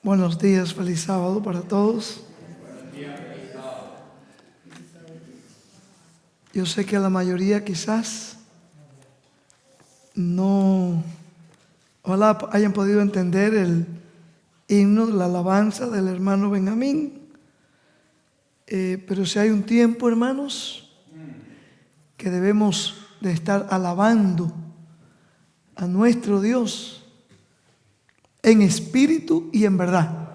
Buenos días, feliz sábado para todos. Yo sé que la mayoría quizás no, ojalá hayan podido entender el himno, la alabanza del hermano Benjamín. Pero si hay un tiempo, hermanos, que debemos de estar alabando a nuestro Dios en espíritu y en verdad,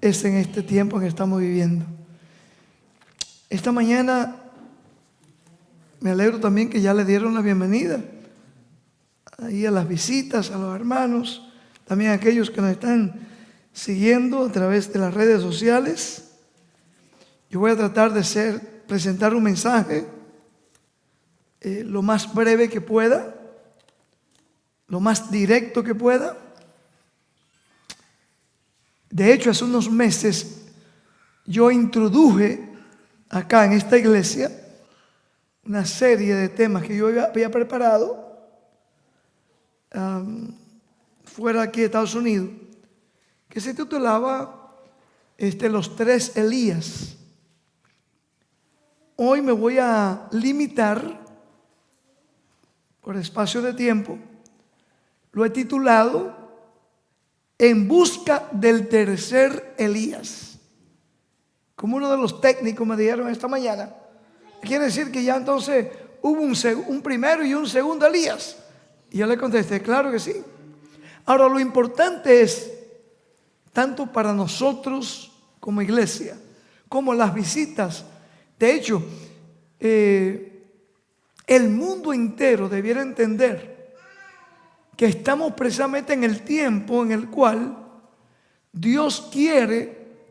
es en este tiempo en que estamos viviendo. Esta mañana me alegro también que ya le dieron la bienvenida ahí a las visitas, a los hermanos, también a aquellos que nos están siguiendo a través de las redes sociales. Yo voy a tratar de presentar un mensaje lo más breve que pueda, lo más directo que pueda. De hecho, hace unos meses yo introduje acá en esta iglesia una serie de temas que yo había preparado fuera aquí de Estados Unidos, que se titulaba Los tres Elías. Hoy me voy a limitar por espacio de tiempo. Lo he titulado En busca del tercer Elías. Como uno de los técnicos me dijeron esta mañana, quiere decir que ya entonces hubo un primero y un segundo Elías. Y yo le contesté, claro que sí. Ahora, lo importante es, tanto para nosotros como iglesia, como las visitas. De hecho, el mundo entero debiera entender que estamos precisamente en el tiempo en el cual Dios quiere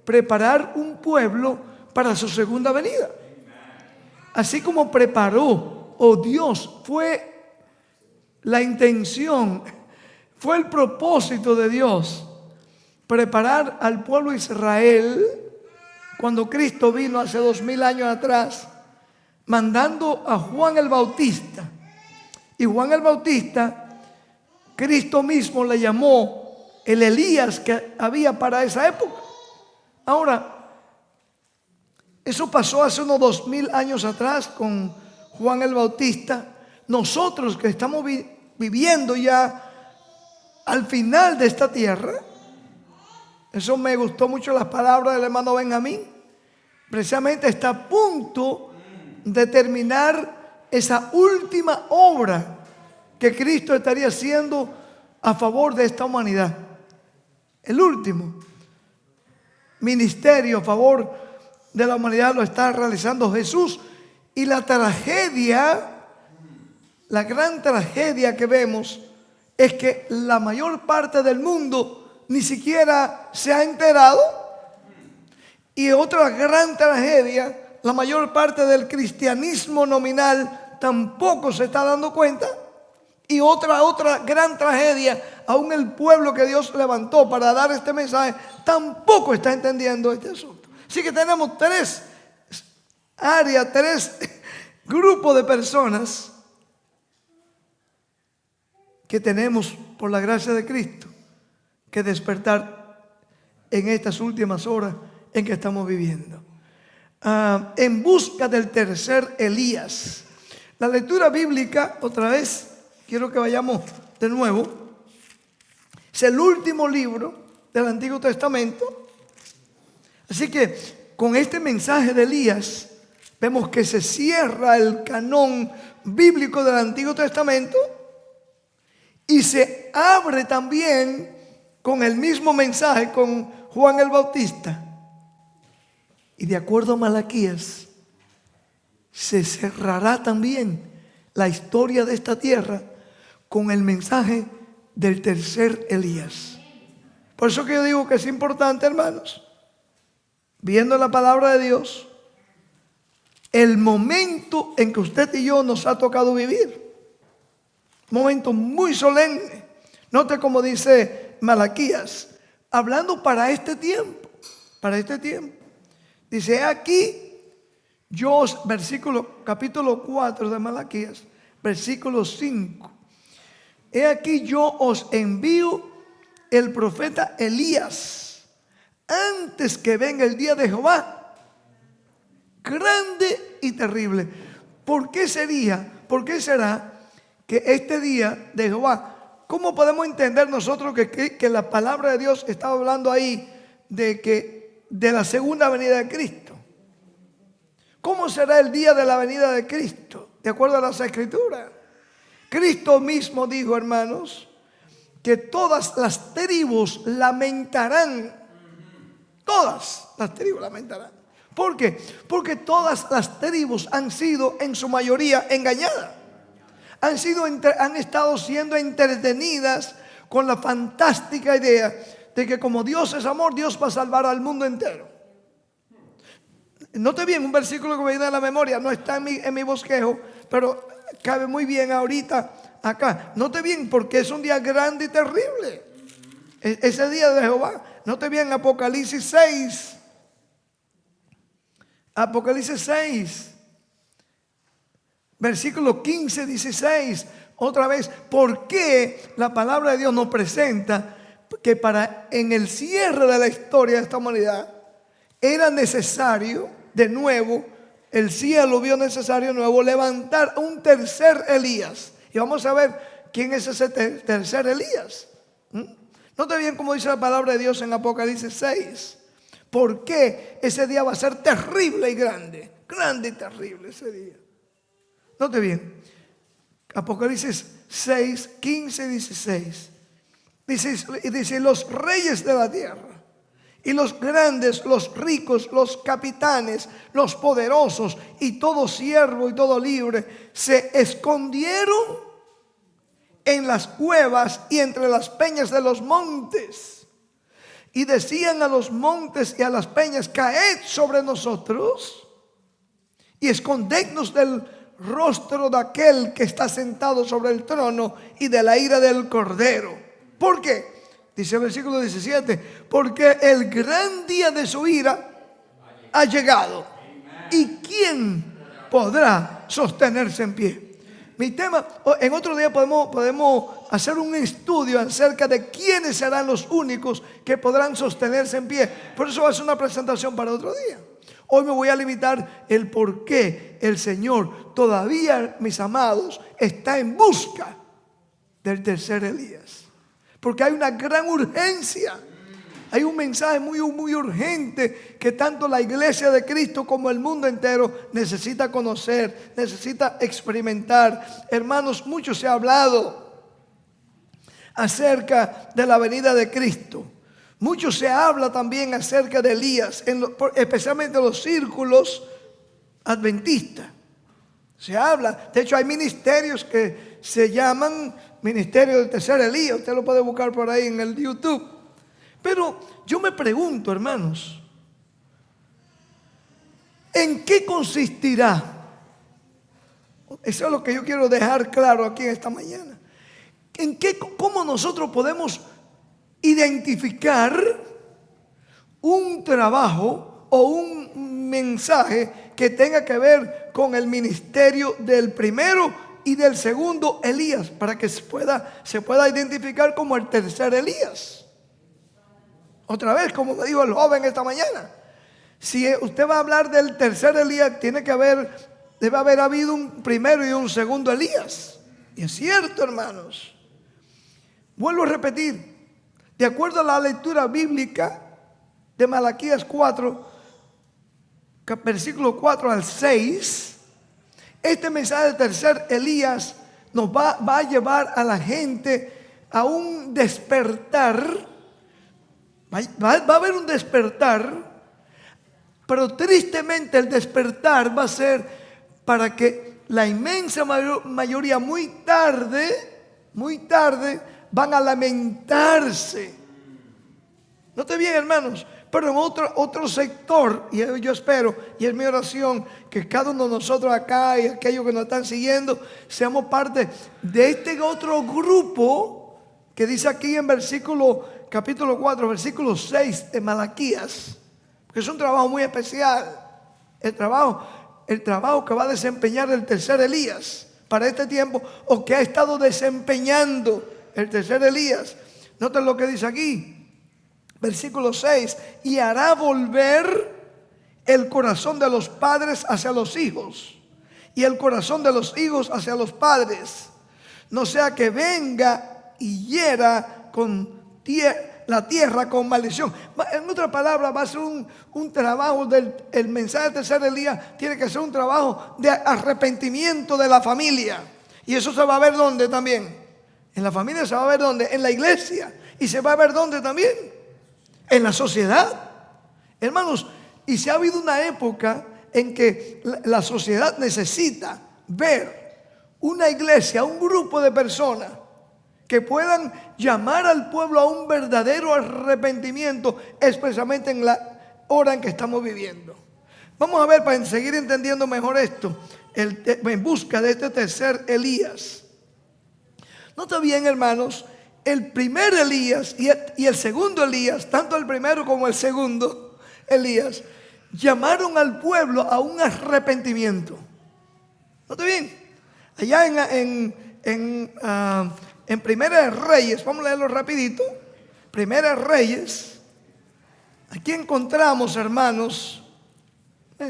preparar un pueblo para su segunda venida. Así como preparó, Dios fue la intención, fue el propósito de Dios, preparar al pueblo de Israel cuando Cristo vino hace 2000 años atrás, mandando a Juan el Bautista. Y Juan el Bautista, Cristo mismo le llamó el Elías que había para esa época. Ahora, eso pasó hace unos 2000 años atrás con Juan el Bautista. Nosotros que estamos viviendo ya al final de esta tierra, eso me gustó mucho las palabras del hermano Benjamín, precisamente está a punto de terminar esa última obra que Cristo estaría haciendo a favor de esta humanidad. El último ministerio a favor de la humanidad lo está realizando Jesús. Y la tragedia, la gran tragedia que vemos es que la mayor parte del mundo ni siquiera se ha enterado. Y otra gran tragedia, la mayor parte del cristianismo nominal tampoco se está dando cuenta. Y otra gran tragedia, aún el pueblo que Dios levantó para dar este mensaje tampoco está entendiendo este asunto. Así que tenemos tres áreas, tres grupos de personas que tenemos, por la gracia de Cristo, que despertar en estas últimas horas en que estamos viviendo. En busca del tercer Elías. La lectura bíblica, otra vez, quiero que vayamos de nuevo. Es el último libro del Antiguo Testamento. Así que con este mensaje de Elías, vemos que se cierra el canón bíblico del Antiguo Testamento y se abre también con el mismo mensaje con Juan el Bautista. Y de acuerdo a Malaquías, se cerrará también la historia de esta tierra con el mensaje del tercer Elías. Por eso que yo digo que es importante, hermanos, viendo la palabra de Dios, el momento en que usted y yo nos ha tocado vivir. Un momento muy solemne. Note cómo dice Malaquías, hablando para este tiempo. Para este tiempo. Dice aquí, capítulo 4 de Malaquías, versículo 5. He aquí yo os envío el profeta Elías antes que venga el día de Jehová, grande y terrible. ¿Por qué será que este día de Jehová, cómo podemos entender nosotros que la palabra de Dios estaba hablando ahí de la segunda venida de Cristo? ¿Cómo será el día de la venida de Cristo? De acuerdo a las Escrituras. Cristo mismo dijo, hermanos, que todas las tribus lamentarán. Todas las tribus lamentarán. ¿Por qué? Porque todas las tribus han sido en su mayoría engañadas. Han estado siendo entretenidas con la fantástica idea de que como Dios es amor, Dios va a salvar al mundo entero. Note bien un versículo que me viene a la memoria, no está en mi bosquejo, pero cabe muy bien ahorita acá. Note bien, porque es un día grande y terrible, ese día de Jehová. Note bien Apocalipsis 6. Apocalipsis 6, versículo 15, 16. Otra vez, ¿por qué la palabra de Dios nos presenta que en el cierre de la historia de esta humanidad era necesario de nuevo, el cielo vio necesario de nuevo levantar un tercer Elías? Y vamos a ver quién es ese tercer Elías. Note bien cómo dice la palabra de Dios en Apocalipsis 6. ¿Por qué ese día va a ser terrible y grande? Grande y terrible ese día. Note bien. Apocalipsis 6, 15 y 16. Dice, los reyes de la tierra y los grandes, los ricos, los capitanes, los poderosos y todo siervo y todo libre se escondieron en las cuevas y entre las peñas de los montes. Y decían a los montes y a las peñas, caed sobre nosotros y escondednos del rostro de aquel que está sentado sobre el trono y de la ira del Cordero. ¿Por qué? Dice el versículo 17, porque el gran día de su ira ha llegado. ¿Y quién podrá sostenerse en pie? Mi tema, en otro día podemos hacer un estudio acerca de quiénes serán los únicos que podrán sostenerse en pie. Por eso va a ser una presentación para otro día. Hoy me voy a limitar el por qué el Señor todavía, mis amados, está en busca del tercer Elías. Porque hay una gran urgencia. Hay un mensaje muy urgente que tanto la iglesia de Cristo como el mundo entero necesita conocer, necesita experimentar. Hermanos, mucho se ha hablado acerca de la venida de Cristo. Mucho se habla también acerca de Elías, especialmente en los círculos adventistas. Se habla, de hecho hay ministerios que se llaman Ministerio del Tercer Elías. Usted lo puede buscar por ahí en el YouTube. Pero yo me pregunto, hermanos, ¿en qué consistirá? Eso es lo que yo quiero dejar claro aquí en esta mañana. ¿Cómo nosotros podemos identificar un trabajo o un mensaje que tenga que ver con el ministerio del primero y del segundo Elías, para que se pueda identificar como el tercer Elías? Otra vez, como me dijo el joven esta mañana, si usted va a hablar del tercer Elías, debe haber habido un primero y un segundo Elías. Y es cierto, hermanos. Vuelvo a repetir, de acuerdo a la lectura bíblica de Malaquías 4, versículo 4 al 6, este mensaje del tercer Elías nos va a llevar a la gente a un despertar. Va a haber un despertar, pero tristemente el despertar va a ser para que la inmensa mayoría muy tarde van a lamentarse. Note bien, hermanos, pero en otro sector, y yo espero, y es mi oración, que cada uno de nosotros acá y aquellos que nos están siguiendo, seamos parte de este otro grupo que dice aquí en capítulo 4, versículo 6 de Malaquías, que es un trabajo muy especial, el trabajo que va a desempeñar el tercer Elías para este tiempo, o que ha estado desempeñando el tercer Elías. Noten lo que dice aquí, Versículo 6, y hará volver el corazón de los padres hacia los hijos y el corazón de los hijos hacia los padres, no sea que venga y hiera la tierra con maldición. En otra palabra, va a ser un trabajo el mensaje del tercer Elías tiene que ser un trabajo de arrepentimiento de la familia. Y eso se va a ver ¿dónde también? En la familia se va a ver ¿dónde? En la iglesia. Y se va a ver ¿dónde también? En la sociedad. Hermanos, y si ha habido una época en que la sociedad necesita ver una iglesia, un grupo de personas que puedan llamar al pueblo a un verdadero arrepentimiento, expresamente en la hora en que estamos viviendo. Vamos a ver, para seguir entendiendo mejor esto, en busca de este tercer Elías. Nota bien, hermanos, el primer Elías y el segundo Elías, tanto el primero como el segundo Elías, llamaron al pueblo a un arrepentimiento. Nota bien, allá en Primera de Reyes, vamos a leerlo rapidito. Primera de Reyes, aquí encontramos, hermanos,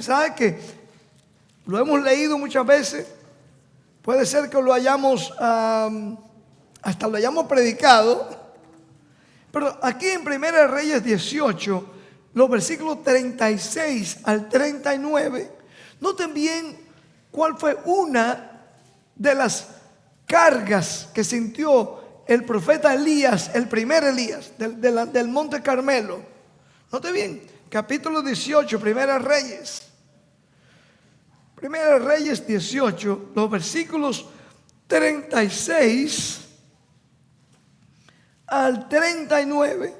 ¿sabe que lo hemos leído muchas veces? Puede ser que lo hayamos, hasta lo hayamos predicado. Pero aquí en Primera de Reyes 18, los versículos 36 al 39, noten bien cuál fue una de las cargas que sintió el profeta Elías, el primer Elías del monte Carmelo. Note bien, capítulo 18, Primera de Reyes. Primera de Reyes 18, los versículos 36 al 39.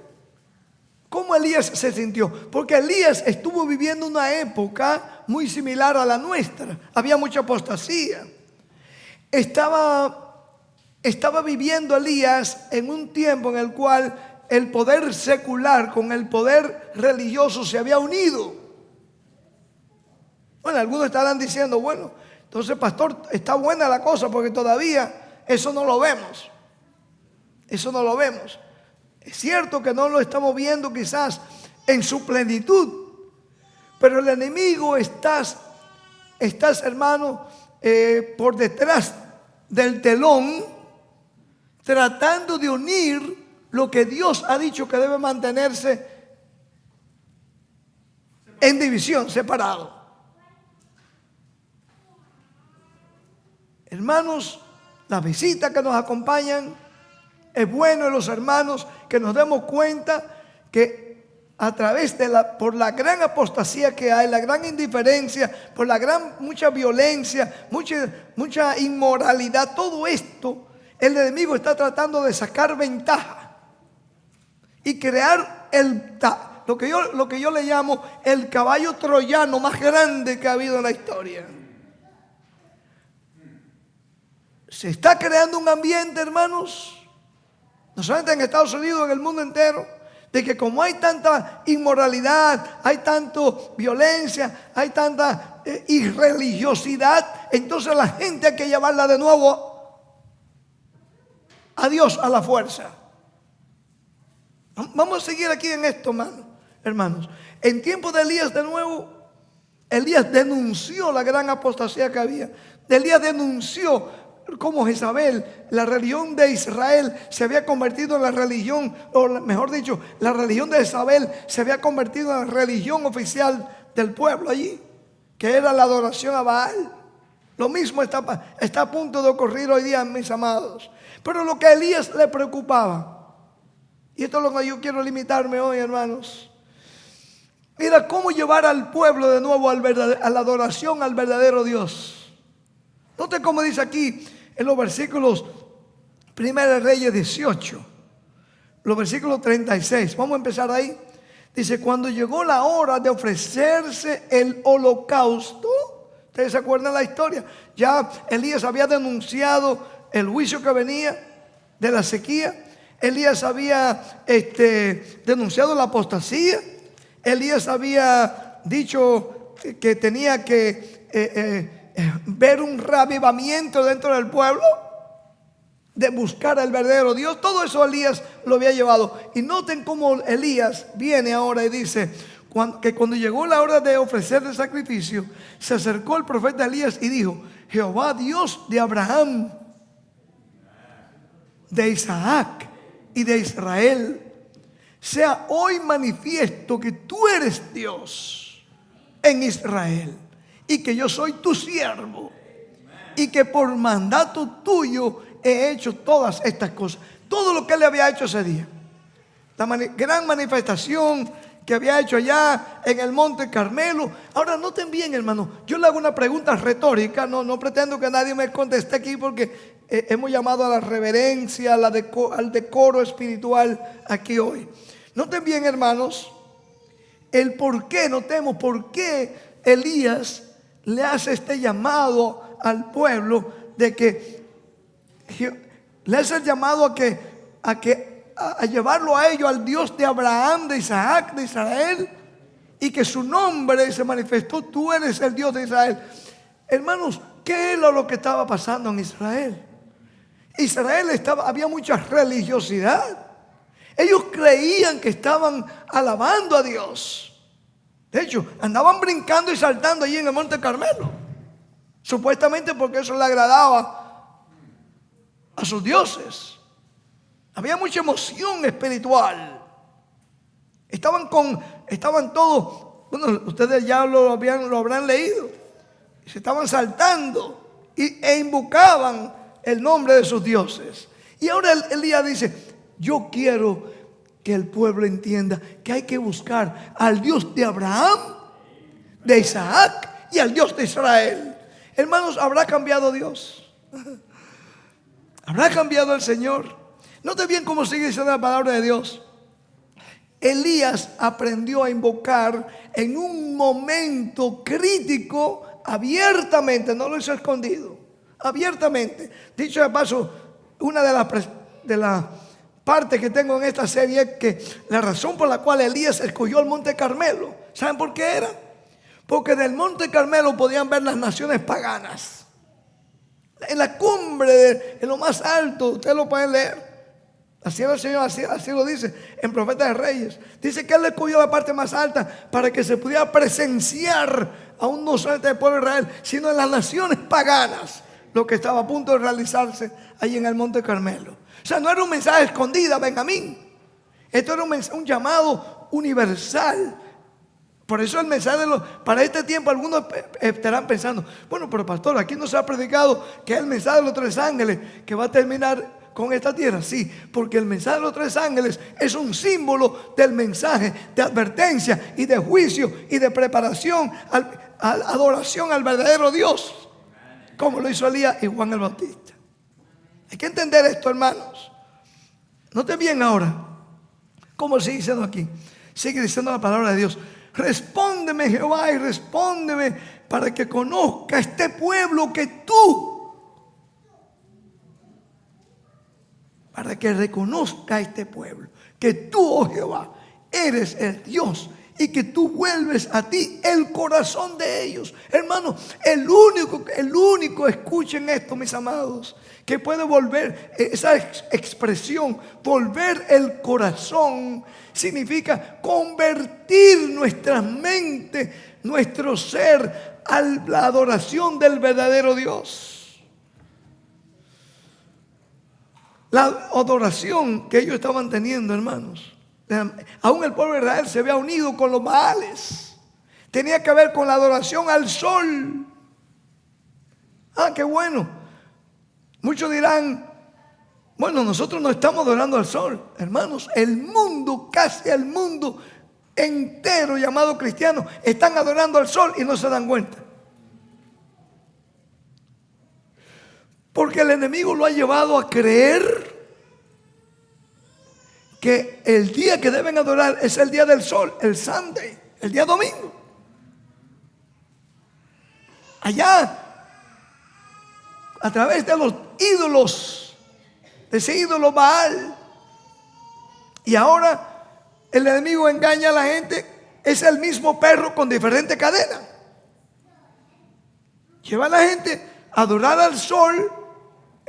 ¿Cómo Elías se sintió? Porque Elías estuvo viviendo una época muy similar a la nuestra. Había mucha apostasía. Estaba viviendo Elías en un tiempo en el cual el poder secular con el poder religioso se había unido. Bueno, algunos estarán diciendo, bueno, entonces pastor, está buena la cosa porque todavía eso no lo vemos. Eso no lo vemos. Es cierto que no lo estamos viendo quizás en su plenitud, pero el enemigo estás hermano, por detrás del telón, tratando de unir lo que Dios ha dicho que debe mantenerse en división, separado. Hermanos, las visitas que nos acompañan, es bueno en los hermanos que nos demos cuenta que a través por la gran apostasía que hay, la gran indiferencia, por mucha violencia, mucha inmoralidad, todo esto, el enemigo está tratando de sacar ventaja y crear lo que yo le llamo el caballo troyano más grande que ha habido en la historia. Se está creando un ambiente, hermanos, no solamente en Estados Unidos, en el mundo entero, de que como hay tanta inmoralidad, hay tanta violencia, hay tanta irreligiosidad, entonces la gente hay que llevarla de nuevo a Dios a la fuerza. Vamos a seguir aquí en esto, hermanos. En tiempo de Elías, de nuevo, Elías denunció la gran apostasía que había. Elías denunció como Jezabel, la religión de Israel se había convertido en la religión, o mejor dicho, la religión de Jezabel se había convertido en la religión oficial del pueblo allí, que era la adoración a Baal. Lo mismo está a punto de ocurrir hoy día, mis amados. Pero lo que a Elías le preocupaba, y esto es lo que yo quiero limitarme hoy, hermanos, mira cómo llevar al pueblo de nuevo a la adoración al verdadero Dios. Note cómo dice aquí en los versículos 1 Reyes 18, los versículos 36. Vamos a empezar ahí. Dice, cuando llegó la hora de ofrecerse el holocausto, ustedes se acuerdan la historia, ya Elías había denunciado el juicio que venía de la sequía. Elías había denunciado la apostasía. Elías había dicho que tenía que ver un reavivamiento dentro del pueblo. de buscar al verdadero Dios. Todo eso Elías lo había llevado. Y noten cómo Elías viene ahora y dice que cuando llegó la hora de ofrecer el sacrificio, se acercó el profeta Elías y dijo: Jehová, Dios de Abraham, de Isaac y de Israel, sea hoy manifiesto que tú eres Dios en Israel y que yo soy tu siervo y que por mandato tuyo he hecho todas estas cosas. Todo lo que él había hecho ese día, la gran manifestación que había hecho allá en el Monte Carmelo. Ahora noten bien, hermano, yo le hago una pregunta retórica, no pretendo que nadie me conteste aquí, porque hemos llamado a la reverencia, al decoro espiritual aquí hoy. Noten bien, hermanos, el por qué, notemos por qué Elías le hace este llamado al pueblo, de que le hace el llamado a llevarlo a ellos, al Dios de Abraham, de Isaac, de Israel, y que su nombre se manifestó: tú eres el Dios de Israel. Hermanos, ¿qué era lo que estaba pasando en Israel? Había mucha religiosidad. Ellos creían que estaban alabando a Dios. De hecho, andaban brincando y saltando allí en el Monte Carmelo, supuestamente porque eso le agradaba a sus dioses. Había mucha emoción espiritual. Estaban todos, bueno, ustedes ya lo habrán leído. Se estaban saltando e invocaban el nombre de sus dioses. Y ahora Elías dice: yo quiero que el pueblo entienda que hay que buscar al Dios de Abraham, de Isaac y al Dios de Israel. Hermanos, ¿habrá cambiado Dios? ¿Habrá cambiado el Señor? Note bien cómo sigue diciendo la palabra de Dios. Elías aprendió a invocar en un momento crítico, abiertamente, no lo hizo escondido, abiertamente. Dicho de paso, una de las partes que tengo en esta serie es que la razón por la cual Elías escogió el Monte Carmelo, ¿saben por qué era? Porque del Monte Carmelo podían ver las naciones paganas. En la cumbre, en lo más alto, ustedes lo pueden leer. Así el Señor, así lo dice en Profeta de Reyes. Dice que Él escogió la parte más alta para que se pudiera presenciar aún no solamente del pueblo de Israel, sino en las naciones paganas, lo que estaba a punto de realizarse allí en el Monte Carmelo. O sea, no era un mensaje escondido, Benjamín. Esto era un llamado universal. Por eso el mensaje para este tiempo, algunos estarán pensando: bueno, pero pastor, aquí no se ha predicado que es el mensaje de los 3 ángeles que va a terminar con esta tierra. Sí, porque el mensaje de los 3 ángeles es un símbolo del mensaje de advertencia y de juicio y de preparación a adoración al verdadero Dios, como lo hizo Elías y Juan el Bautista. Hay que entender esto, hermanos. Noten bien ahora cómo sigue diciendo aquí. Sigue diciendo la palabra de Dios: respóndeme, Jehová, y respóndeme para que conozca este pueblo que tú, para que reconozca a este pueblo que tú, oh Jehová, eres el Dios y que tú vuelves a ti el corazón de ellos. Hermano, el único, escuchen esto, mis amados, que puede volver, esa expresión, volver el corazón, significa convertir nuestra mente, nuestro ser, a la adoración del verdadero Dios. La adoración que ellos estaban teniendo, hermanos, aún el pueblo de Israel se había unido con los Baales. Tenía que ver con la adoración al sol. Ah, qué bueno. Muchos dirán: bueno, nosotros no estamos adorando al sol. Hermanos, el mundo, casi el mundo entero llamado cristiano, están adorando al sol y no se dan cuenta. Porque el enemigo lo ha llevado a creer que el día que deben adorar es el día del sol, el Sunday, el día domingo. Allá, a través de los ídolos, de ese ídolo Baal. Y ahora el enemigo engaña a la gente. Es el mismo perro con diferente cadena. Lleva a la gente a adorar al sol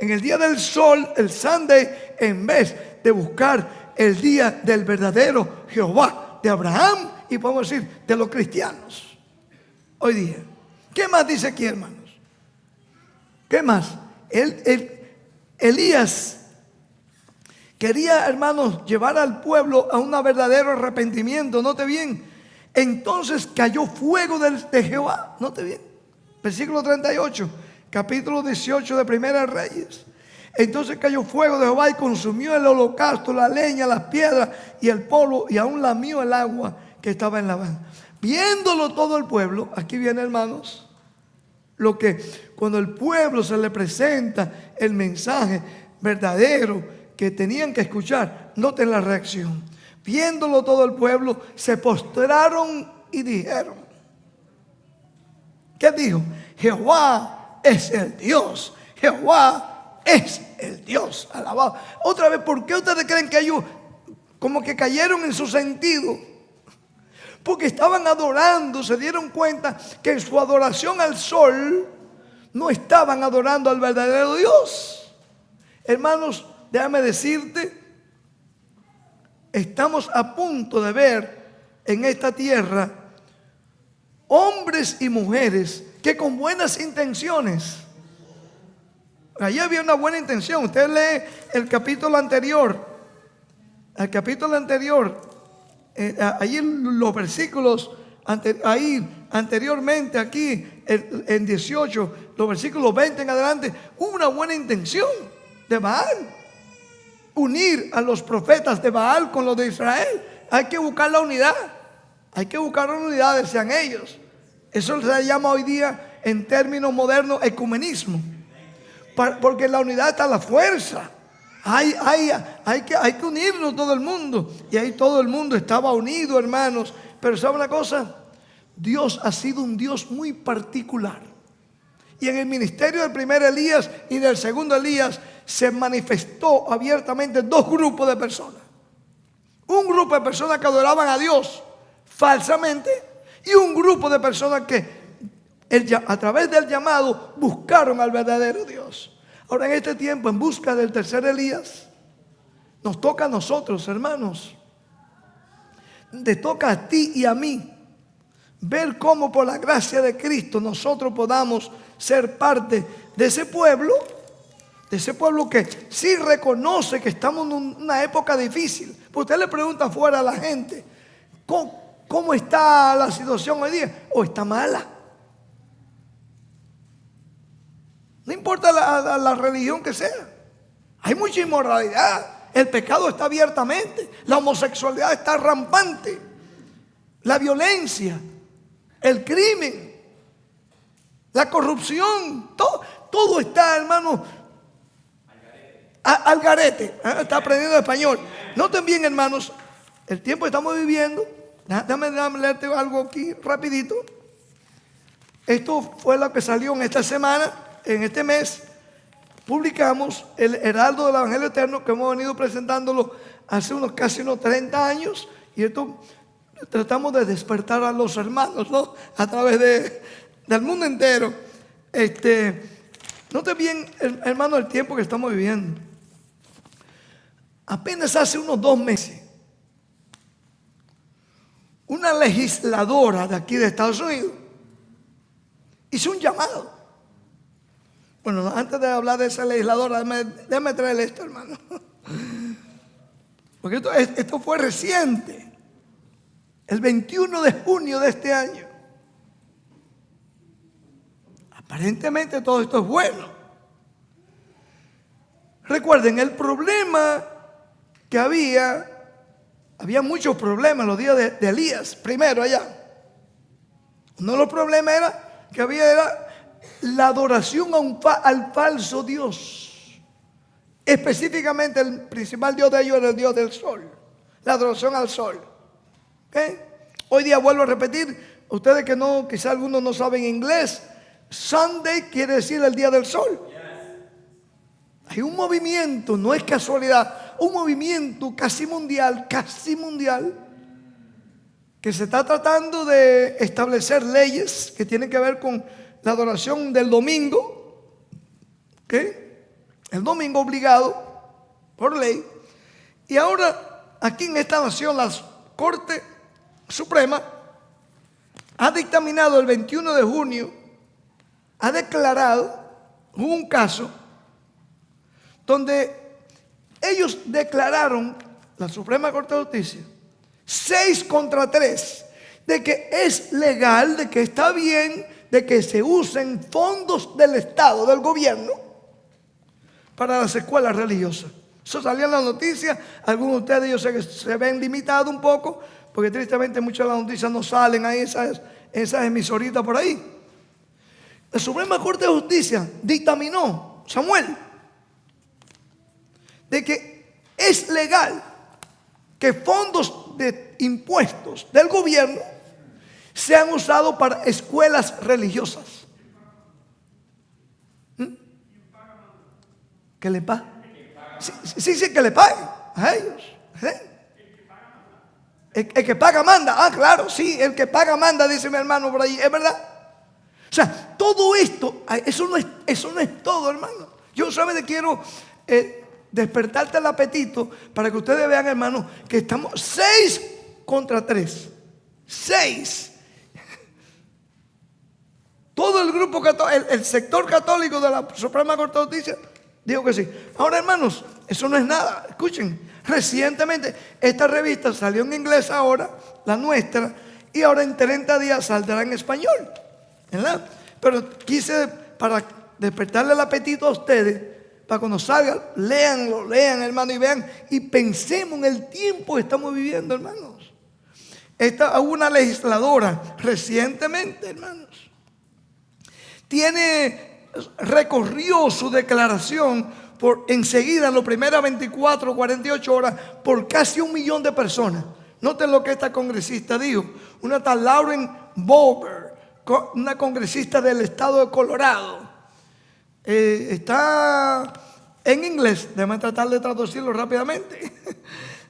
en el día del sol, el Sunday, en vez de buscar el día del verdadero Jehová, de Abraham y podemos decir de los cristianos hoy día. ¿Qué más dice aquí, hermanos? ¿Qué más? Elías quería, hermanos, llevar al pueblo a un verdadero arrepentimiento. Note bien. Entonces cayó fuego de Jehová. Note bien. Versículo 38, capítulo 18 de Primera Reyes. Entonces cayó fuego de Jehová y consumió el holocausto, la leña, las piedras y el polvo, y aún lamió el agua que estaba en la van. Viéndolo todo el pueblo, aquí viene, hermanos, lo que cuando el pueblo se le presenta el mensaje verdadero que tenían que escuchar, noten la reacción. Viéndolo todo el pueblo, se postraron y dijeron, ¿qué dijo? Jehová es el Dios, Jehová es el Dios, alabado. Otra vez, ¿por qué ustedes creen que ellos como que cayeron en su sentido? Porque estaban adorando, se dieron cuenta que en su adoración al sol no estaban adorando al verdadero Dios. Hermanos, déjame decirte, estamos a punto de ver en esta tierra hombres y mujeres que con buenas intenciones, allí había una buena intención. Usted lee el capítulo anterior, allí los versículos, ahí anteriormente, aquí en 18, los versículos 20 en adelante, hubo una buena intención de Baal. Unir a los profetas de Baal con los de Israel. Hay que buscar la unidad. Hay que buscar la unidad, decían ellos. Eso se llama hoy día, en términos modernos, ecumenismo. Porque en la unidad está la fuerza. Hay que unirnos todo el mundo. Y ahí todo el mundo estaba unido, hermanos. Pero ¿sabe una cosa? Dios ha sido un Dios muy particular. Y en el ministerio del primer Elías y del segundo Elías se manifestó abiertamente dos grupos de personas. Un grupo de personas que adoraban a Dios falsamente y un grupo de personas que a través del llamado buscaron al verdadero Dios. Ahora, en este tiempo, en busca del tercer Elías, nos toca a nosotros, hermanos. Te toca a ti y a mí ver cómo por la gracia de Cristo nosotros podamos ser parte de ese pueblo que sí reconoce que estamos en una época difícil. Pues usted le pregunta afuera a la gente, ¿cómo está la situación hoy día? ¿O está mala? No importa la religión que sea. Hay mucha inmoralidad. El pecado está abiertamente. La homosexualidad está rampante. La violencia, el crimen, la corrupción, todo está, hermano, al garete. Está aprendiendo español. Noten bien, hermanos, el tiempo que estamos viviendo. Déjame leerte algo aquí rapidito. Esto fue lo que salió en esta semana, en este mes. Publicamos el Heraldo del Evangelio Eterno, que hemos venido presentándolo hace casi unos 30 años. Y esto tratamos de despertar a los hermanos, ¿no? A través del mundo entero. Note bien, hermano, el tiempo que estamos viviendo. Apenas hace unos 2 meses, una legisladora de aquí de Estados Unidos hizo un llamado. Bueno, antes de hablar de esa legisladora, déjame traerle esto, hermano. Porque esto fue reciente. El 21 de junio de este año. Aparentemente todo esto es bueno. Recuerden, el problema que había muchos problemas en los días de Elías, primero allá. Uno de los problemas era la adoración al falso Dios. Específicamente el principal Dios de ellos era el Dios del sol. La adoración al sol. ¿Okay? Hoy día vuelvo a repetir, ustedes que no, quizá algunos no saben inglés, Sunday quiere decir el día del sol. Hay un movimiento, no es casualidad, un movimiento casi mundial, que se está tratando de establecer leyes que tienen que ver con la adoración del domingo. ¿Okay? el domingo obligado por ley. Y ahora aquí en esta nación la Corte Suprema ha dictaminado el 21 de junio, ha declarado, hubo un caso donde ellos declararon, la Suprema Corte de Justicia, 6-3, de que es legal, de que está bien, de que se usen fondos del Estado, del gobierno, para las escuelas religiosas. Eso salió en la noticia. Algunos de ustedes, yo sé que se ven limitados un poco, porque tristemente muchas de las noticias no salen ahí, esas emisoritas por ahí. La Suprema Corte de Justicia dictaminó, Samuel, de que es legal que fondos de impuestos del gobierno sean usados para escuelas religiosas. ¿Que le paguen? Sí, que le paguen a ellos. El que paga manda. Ah, claro, sí, el que paga manda, dice mi hermano por ahí. ¿Es verdad? O sea, todo esto, eso no es todo, hermano. Yo solamente quiero despertarte el apetito para que ustedes vean, hermano, que estamos 6-3. 6. Todo el grupo católico, el sector católico de la Suprema Corte de Justicia dijo que sí. Ahora, hermanos, eso no es nada. Escuchen, recientemente esta revista salió en inglés ahora, la nuestra, y ahora en 30 días saldrá en español, ¿verdad? Pero quise, para despertarle el apetito a ustedes, para cuando salgan, lean, hermano, y vean, y pensemos en el tiempo que estamos viviendo, hermanos. Hubo una legisladora recientemente, hermanos, recorrió su declaración enseguida, en las primeras 24 o 48 horas, por casi 1 millón de personas. Noten lo que esta congresista dijo. Una tal Lauren Boebert, una congresista del estado de Colorado. Está en inglés, déjame tratar de traducirlo rápidamente.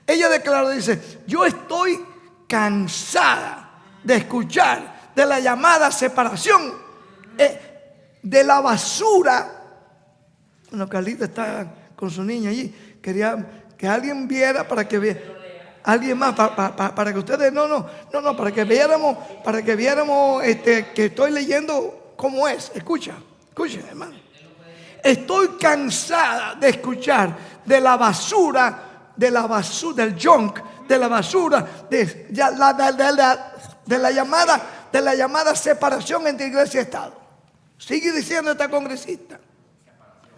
Ella declaró, dice: yo estoy cansada de escuchar de la llamada separación de la basura. Bueno, Carlita está con su niña allí. Quería que alguien viera para que vea. Alguien más, para que ustedes, para que viéramos que estoy leyendo cómo es. Escuchen, hermano. Estoy cansada de escuchar de la basura, del junk, de la basura, de la llamada separación entre iglesia y Estado. Sigue diciendo esta congresista.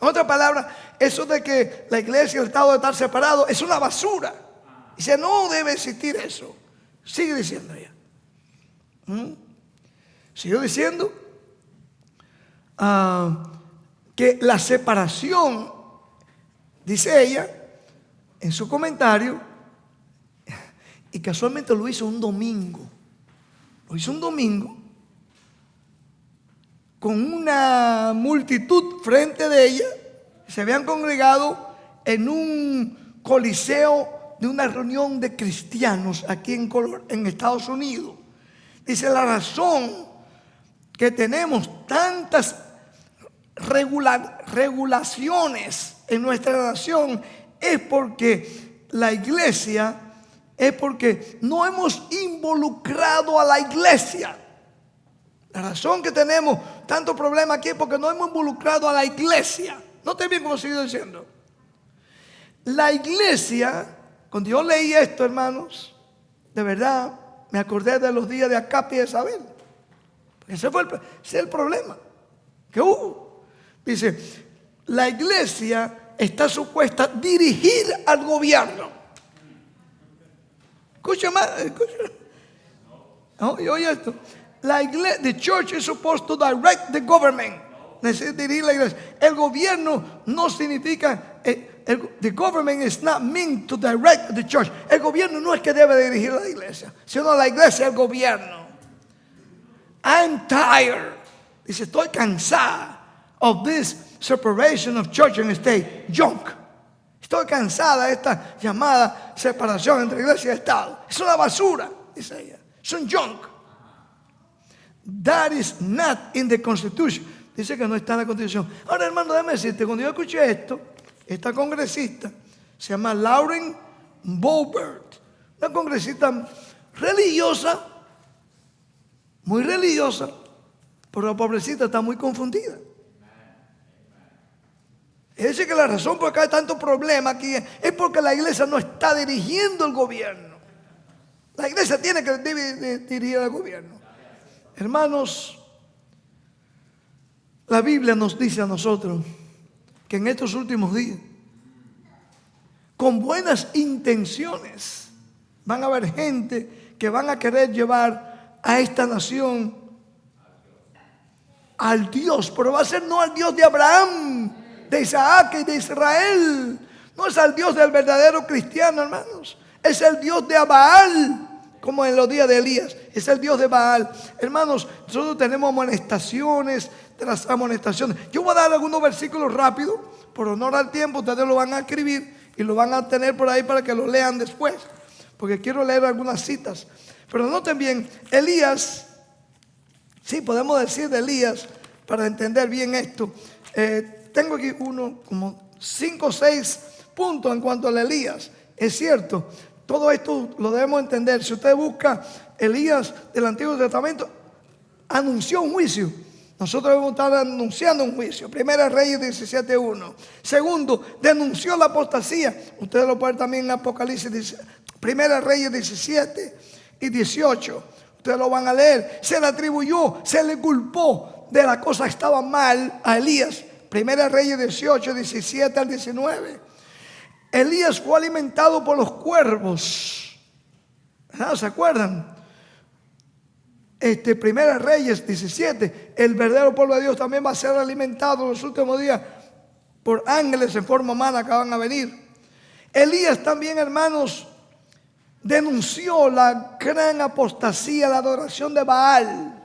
En otras palabras, eso de que la iglesia y el Estado deben estar separados es una basura. Dice, no debe existir eso. Sigue diciendo ella. Sigue diciendo que la separación, dice ella en su comentario, y casualmente lo hizo un domingo. Lo hizo un domingo con una multitud frente de ella. Se habían congregado en un coliseo de una reunión de cristianos aquí en Estados Unidos. Dice, la razón que tenemos tantas regulaciones en nuestra nación es porque la iglesia, es porque no hemos involucrado a la iglesia. La razón que tenemos tanto problema aquí es porque no hemos involucrado a la iglesia. Noten bien cómo sigo diciendo. La iglesia, cuando yo leí esto, hermanos, de verdad me acordé de los días de Acab y de Isabel. Ese es el problema que hubo. Dice, la iglesia está supuesta a dirigir al gobierno. Escucha más, escucha. Oye esto. The church is supposed to direct the government. Necesita dirigir la iglesia. El gobierno no significa, the government is not meant to direct the church. El gobierno no es que debe dirigir a la iglesia, sino la iglesia el gobierno. I'm tired. Dice, estoy cansada of this separation of church and state. Junk. Estoy cansada de esta llamada separación entre iglesia y Estado. Es una basura, dice ella. Es un junk. That is not in the Constitution. Dice que no está en la Constitución. Ahora, hermano, déjame decirte, cuando yo escuché esto, esta congresista se llama Lauren Boebert, una congresista religiosa, muy religiosa, pero la pobrecita está muy confundida. Es decir, que la razón por la que hay tanto problema aquí es porque la iglesia no está dirigiendo el gobierno. La iglesia tiene que dirigir el gobierno. Hermanos, la Biblia nos dice a nosotros que en estos últimos días, con buenas intenciones, van a haber gente que van a querer llevar a esta nación al Dios, pero va a ser no al Dios de Abraham, de Isaac y de Israel. No es al Dios del verdadero cristiano, hermanos. Es el Dios de Baal, como en los días de Elías. Es el Dios de Baal. Hermanos, nosotros tenemos amonestaciones tras amonestaciones. Yo voy a dar algunos versículos rápidos, por honor al tiempo. Ustedes lo van a escribir y lo van a tener por ahí para que lo lean después, porque quiero leer algunas citas. Pero noten bien, Elías, sí, podemos decir de Elías, para entender bien esto. Tengo aquí como 5 o 6 puntos en cuanto a Elías. Es cierto, todo esto lo debemos entender. Si usted busca Elías del Antiguo Testamento, anunció un juicio. Nosotros debemos estar anunciando un juicio. Primera Reyes 17:1. Segundo, denunció la apostasía. Ustedes lo pueden también en Apocalipsis, Primera Reyes 17 y 18. Ustedes lo van a leer. Se le atribuyó, se le culpó de la cosa que estaba mal a Elías. Primera Reyes 18, 17 al 19. Elías fue alimentado por los cuervos. ¿Se acuerdan? Primera Reyes 17. El verdadero pueblo de Dios también va a ser alimentado en los últimos días por ángeles en forma humana que van a venir. Elías también, hermanos, denunció la gran apostasía, la adoración de Baal.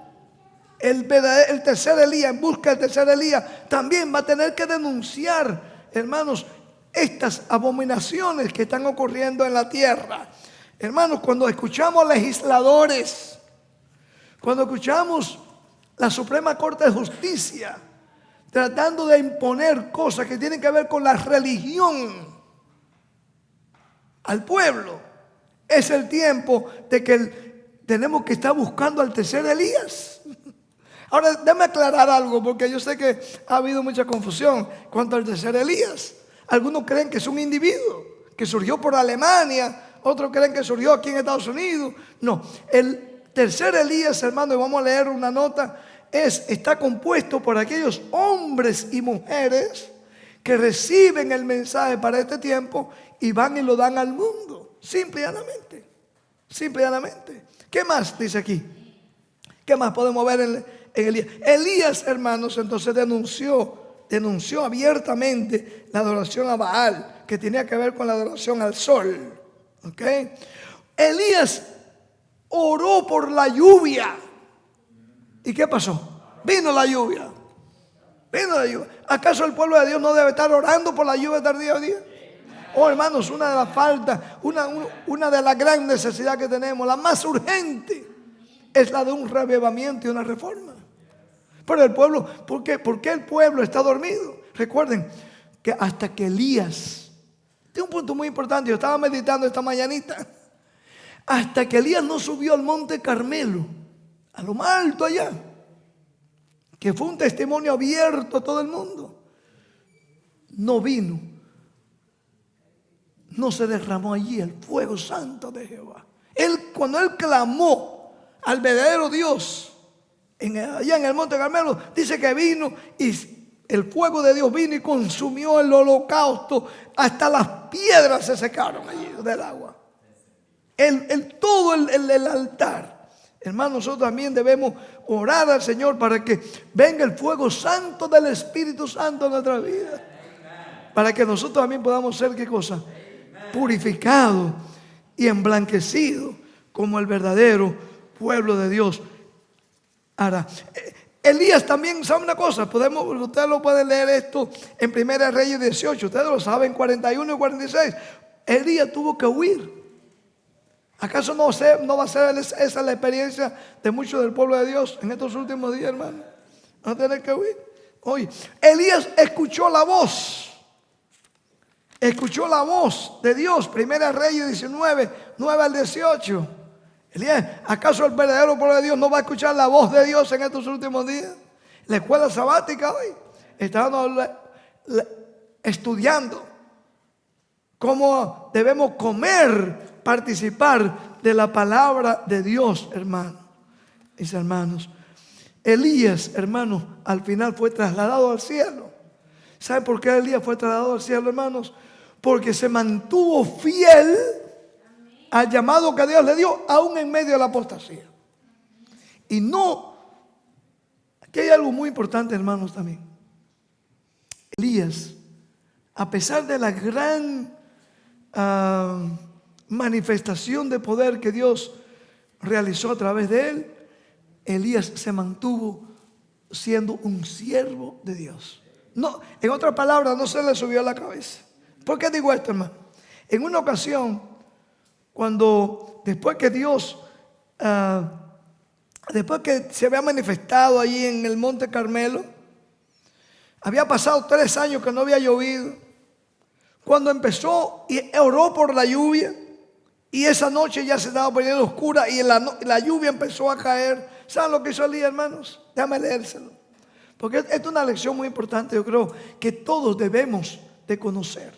El tercer Elías, en busca del tercer Elías, también va a tener que denunciar, hermanos, estas abominaciones que están ocurriendo en la tierra. Hermanos, cuando escuchamos legisladores, cuando escuchamos la Suprema Corte de Justicia tratando de imponer cosas que tienen que ver con la religión al pueblo, es el tiempo de que tenemos que estar buscando al tercer Elías. Ahora, déjame aclarar algo, porque yo sé que ha habido mucha confusión cuanto al tercer Elías. Algunos creen que es un individuo que surgió por Alemania, otros creen que surgió aquí en Estados Unidos. No, el tercer Elías, hermano, y vamos a leer una nota, está compuesto por aquellos hombres y mujeres que reciben el mensaje para este tiempo y van y lo dan al mundo, simple y llanamente. Simple y llanamente. ¿Qué más dice aquí? ¿Qué más podemos ver en Elías? Elías, hermanos, entonces denunció abiertamente la adoración a Baal, que tenía que ver con la adoración al sol. ¿Ok? Elías oró por la lluvia. ¿Y qué pasó? Vino la lluvia. Vino la lluvia. ¿Acaso el pueblo de Dios no debe estar orando por la lluvia tardía a día? Oh, hermanos, una de las faltas, una de las grandes necesidades que tenemos, la más urgente, es la de un reavivamiento y una reforma. Pero el pueblo, ¿por qué el pueblo está dormido? Recuerden que hasta que Elías, este es un punto muy importante, yo estaba meditando esta mañanita, hasta que Elías no subió al monte Carmelo, a lo más alto allá, que fue un testimonio abierto a todo el mundo, no vino, no se derramó allí el fuego santo de Jehová. Cuando él clamó al verdadero Dios, allá en el monte Carmelo, dice que vino y el fuego de Dios vino y consumió el holocausto, hasta las piedras se secaron allí del agua. Todo el altar. Hermanos, nosotros también debemos orar al Señor para que venga el fuego santo del Espíritu Santo en nuestra vida, para que nosotros también podamos ser, ¿qué cosa? Purificados y emblanquecidos como el verdadero pueblo de Dios. Ahora, Elías también, ¿sabe una cosa? Ustedes lo pueden leer esto en Primera Reyes 18, ustedes lo saben, 41 y 46. Elías tuvo que huir. ¿Acaso no va a ser esa la experiencia de muchos del pueblo de Dios en estos últimos días, hermano? Van a tener que huir. Oye, Elías escuchó la voz escuchó la voz de Dios. Primera Reyes 19, 9 al 18. Elías, ¿acaso el verdadero pueblo de Dios no va a escuchar la voz de Dios en estos últimos días? La escuela sabática hoy estamos estudiando cómo debemos comer, participar de la palabra de Dios, hermanos. Mis hermanos, Elías, hermanos, al final fue trasladado al cielo. ¿Saben por qué Elías fue trasladado al cielo, hermanos? Porque se mantuvo fiel al llamado que Dios le dio, aún en medio de la apostasía. Y no, aquí hay algo muy importante, hermanos, también. Elías, a pesar de la gran manifestación de poder que Dios realizó a través de él, Elías se mantuvo siendo un siervo de Dios. No, en otras palabras, no se le subió a la cabeza. ¿Por qué digo esto, hermano? En una ocasión, cuando después que Dios, después que se había manifestado allí en el Monte Carmelo, había pasado 3 años que no había llovido. Cuando empezó y oró por la lluvia, y esa noche ya se estaba poniendo oscura y la lluvia empezó a caer. ¿Saben lo que hizo Elías, hermanos? Déjame leérselo, porque esta es una lección muy importante. Yo creo que todos debemos de conocer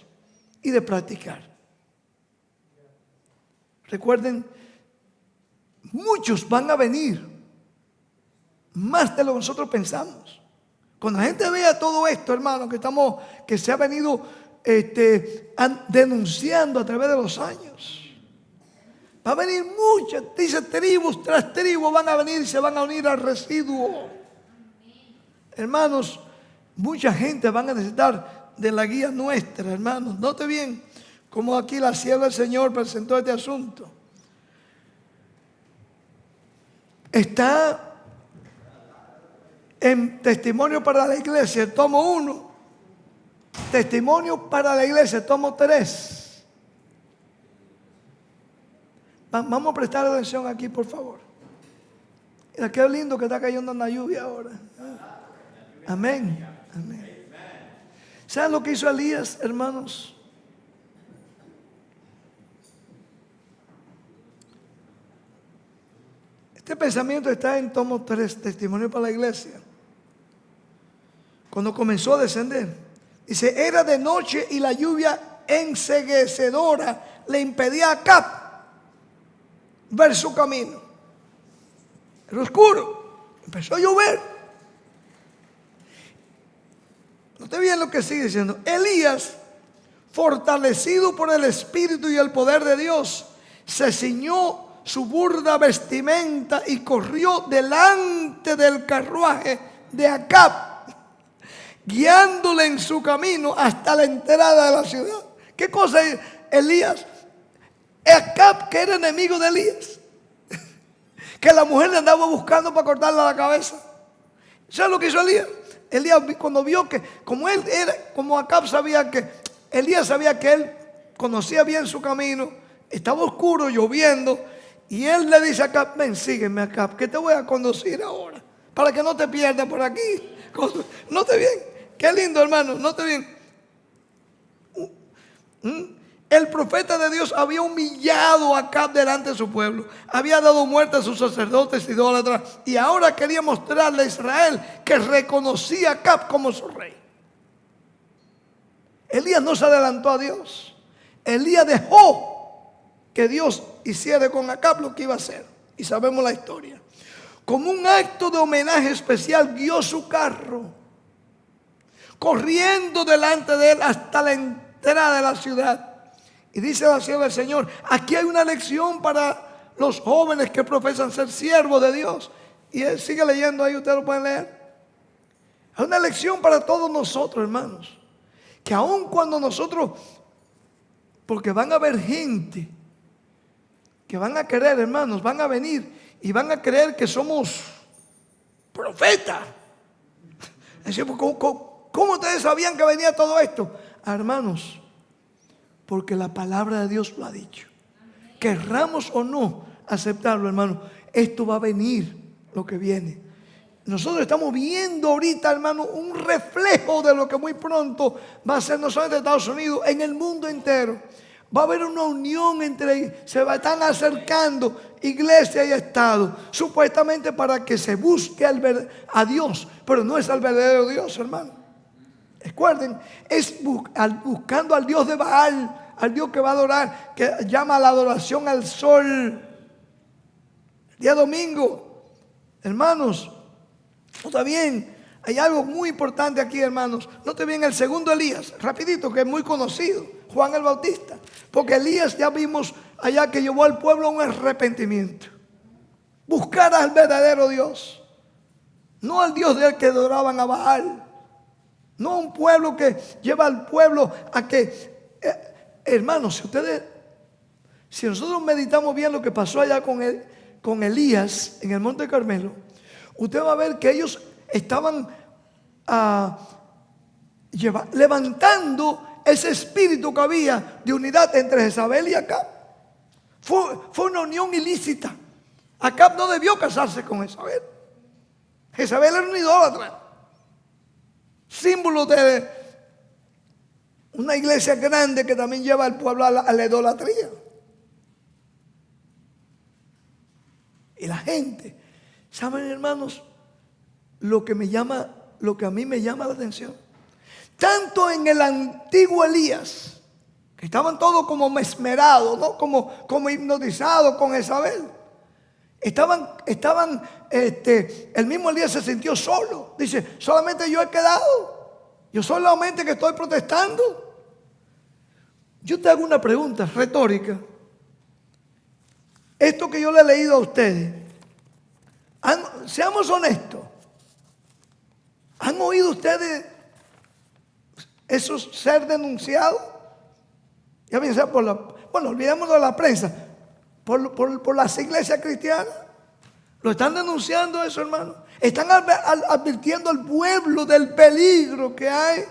y de practicar. Recuerden, muchos van a venir, más de lo que nosotros pensamos. Cuando la gente vea todo esto, hermano, que se ha venido denunciando a través de los años, va a venir muchas, dice, tribus tras tribus van a venir y se van a unir al residuo. Hermanos, mucha gente van a necesitar de la guía nuestra, hermanos. Note bien cómo aquí la sierva del Señor presentó este asunto. Está en Testimonio para la Iglesia, tomo 1. Testimonio para la Iglesia, tomo 3. Vamos a prestar atención aquí, por favor. Mira qué lindo que está cayendo una lluvia ahora. Amén. Amén. ¿Saben lo que hizo Elías, hermanos? Este pensamiento está en tomo 3, Testimonio para la Iglesia. Cuando comenzó a descender, dice, era de noche y la lluvia enceguecedora le impedía a Acab ver su camino. Era oscuro, empezó a llover. Note bien lo que sigue diciendo. Elías, fortalecido por el Espíritu y el poder de Dios, se ciñó su burda vestimenta y corrió delante del carruaje de Acab, guiándole en su camino hasta la entrada de la ciudad. ¿Qué cosa es Elías? Acab, que era enemigo de Elías, que la mujer le andaba buscando para cortarle la cabeza. ¿Sabes lo que hizo Elías? Elías, cuando vio que, como Acab sabía que, Elías sabía que él conocía bien su camino, estaba oscuro, lloviendo, y él le dice a Acab, ven, sígueme, Acab, que te voy a conducir ahora, para que no te pierdas por aquí. Note bien, qué lindo, hermano, note bien. El profeta de Dios había humillado a Acab delante de su pueblo, había dado muerte a sus sacerdotes idólatras, y ahora quería mostrarle a Israel que reconocía a Acab como su rey. Elías no se adelantó a Dios. Elías dejó que Dios hiciera con Acab lo que iba a hacer, y sabemos la historia. Como un acto de homenaje especial, guió su carro, corriendo delante de él hasta la entrada de la ciudad. Y dice la sierva del Señor, aquí hay una lección para los jóvenes que profesan ser siervos de Dios. Y él sigue leyendo ahí, ustedes lo pueden leer. Hay una lección para todos nosotros, hermanos, que aun cuando nosotros, porque van a haber gente que van a querer, hermanos, van a venir y van a creer que somos profetas. ¿Cómo ustedes sabían que venía todo esto? Hermanos, porque la palabra de Dios lo ha dicho. Querramos o no aceptarlo, hermano, esto va a venir, lo que viene. nosotros estamos viendo ahorita, hermano, un reflejo de lo que muy pronto va a ser no solamente en Estados Unidos, en el mundo entero. Va a haber una unión están acercando iglesia y Estado, supuestamente para que se busque a Dios, pero no es al verdadero Dios, hermano. Recuerden, es buscando al Dios de Baal, al Dios que va a adorar, que llama a la adoración al sol. El día domingo, hermanos, nota bien, hay algo muy importante aquí, hermanos. Note bien el segundo Elías, rapidito, que es muy conocido, Juan el Bautista. Porque Elías ya vimos allá que llevó al pueblo a un arrepentimiento. Buscar al verdadero Dios. No al Dios del que adoraban a Baal. No un pueblo que lleva al pueblo a que... hermanos, si nosotros meditamos bien lo que pasó allá con Elías en el Monte Carmelo, usted va a ver que ellos estaban levantando ese espíritu que había de unidad entre Jezabel y Acab. Fue una unión ilícita. Acab no debió casarse con Jezabel. Jezabel era una idólatra, símbolo de una iglesia grande que también lleva al pueblo a la idolatría. Y la gente, ¿saben, hermanos? Lo que a mí me llama la atención, tanto en el antiguo Elías, que estaban todos como mesmerados, ¿no? como hipnotizados con Jezabel. El mismo Elías se sintió solo. Dice, solamente yo he quedado. Yo solamente que estoy protestando. Yo te hago una pregunta retórica. Esto que yo le he leído a ustedes, seamos honestos, ¿han oído ustedes esos ser denunciados? Ya bien sea olvidémonos de la prensa, por las iglesias cristianas. Lo están denunciando eso, hermano. Están advirtiendo al pueblo del peligro que hay.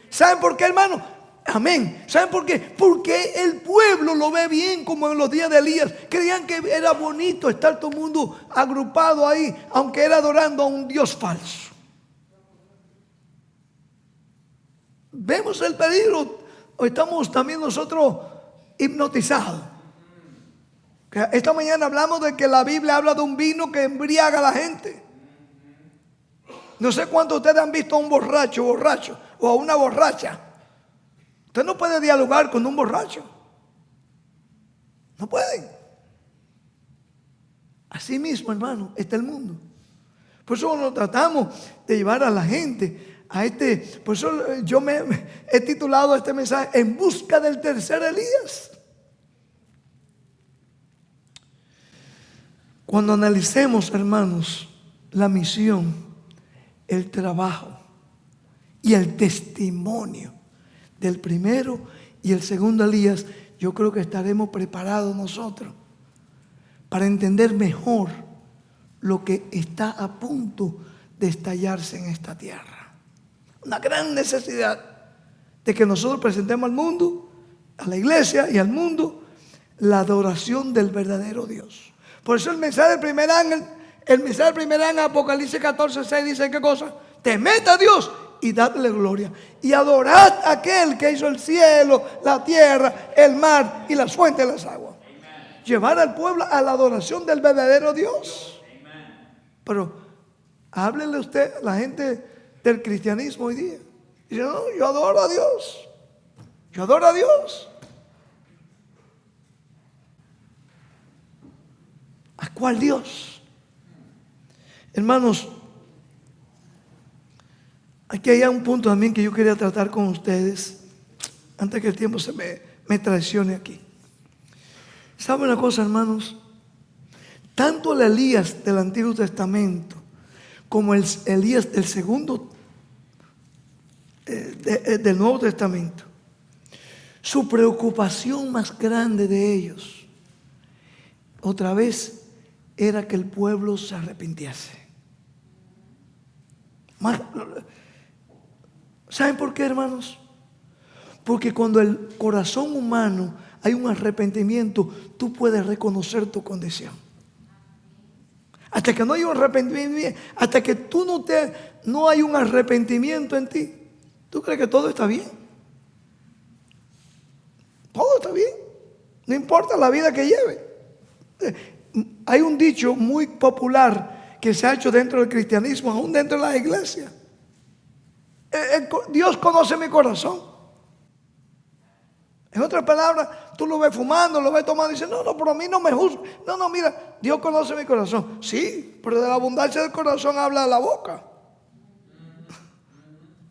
¿Saben por qué, hermano? Amén. ¿Saben por qué? Porque el pueblo lo ve bien, como en los días de Elías. Creían que era bonito estar todo el mundo agrupado ahí, aunque era adorando a un Dios falso. Vemos el peligro, o estamos también nosotros hipnotizados. Esta mañana hablamos de que la Biblia habla de un vino que embriaga a la gente. No sé cuántos de ustedes han visto a un borracho o a una borracha. Usted no puede dialogar con un borracho. No pueden. Así mismo, hermano, está el mundo. Por eso nos tratamos de llevar a la gente a por eso yo me he titulado este mensaje En busca del tercer Elías. Cuando analicemos, hermanos, la misión, el trabajo y el testimonio del primero y el segundo Elías, yo creo que estaremos preparados nosotros para entender mejor lo que está a punto de estallarse en esta tierra. Una gran necesidad de que nosotros presentemos al mundo, a la iglesia y al mundo, la adoración del verdadero Dios. Por eso el mensaje del primer ángel, Apocalipsis 14:6 dice, ¿qué cosa? Temed a Dios y dadle gloria. Y adorad a aquel que hizo el cielo, la tierra, el mar y las fuentes de las aguas. Amen. Llevar al pueblo a la adoración del verdadero Dios. Amen. Pero háblenle usted a la gente del cristianismo hoy día. Dice, no, yo adoro a Dios. Yo adoro a Dios. ¿A cuál Dios? Hermanos, aquí hay un punto también que yo quería tratar con ustedes antes que el tiempo se me traicione aquí. ¿Saben una cosa, hermanos? Tanto el Elías del Antiguo Testamento como el Elías del segundo del Nuevo Testamento, su preocupación más grande de ellos, otra vez, era que el pueblo se arrepintiese. ¿Saben por qué, hermanos? Porque cuando el corazón humano hay un arrepentimiento, tú puedes reconocer tu condición. Hasta que no hay un arrepentimiento, hasta que no hay un arrepentimiento en ti, ¿tú crees que todo está bien? Todo está bien. No importa la vida que lleve. Hay un dicho muy popular que se ha hecho dentro del cristianismo, aún dentro de la iglesia. Dios conoce mi corazón. En otras palabras, tú lo ves fumando, lo ves tomando y dices, no, pero a mí no me juzga. No, mira, Dios conoce mi corazón. Sí, pero de la abundancia del corazón habla la boca.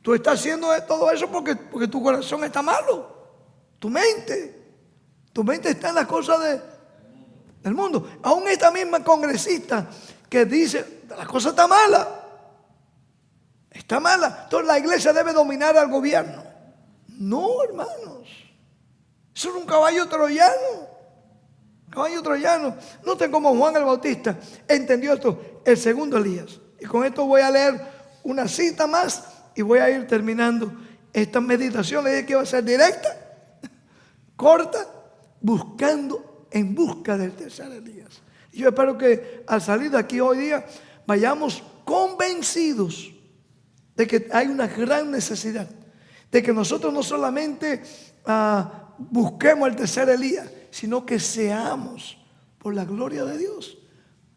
Tú estás haciendo todo eso porque tu corazón está malo. Tu mente está en las cosas del mundo. Aún esta misma congresista que dice, la cosa está mala. Está mala. Entonces la iglesia debe dominar al gobierno. No, hermanos. Eso era un caballo troyano. Caballo troyano. Noten cómo Juan el Bautista entendió esto, el segundo Elías. Y con esto voy a leer una cita más y voy a ir terminando esta meditación. Le dije que iba a ser directa, corta, en busca del tercer Elías. Y yo espero que al salir de aquí hoy día vayamos convencidos de que hay una gran necesidad, de que nosotros no solamente busquemos el tercer Elías, sino que seamos, por la gloria de Dios,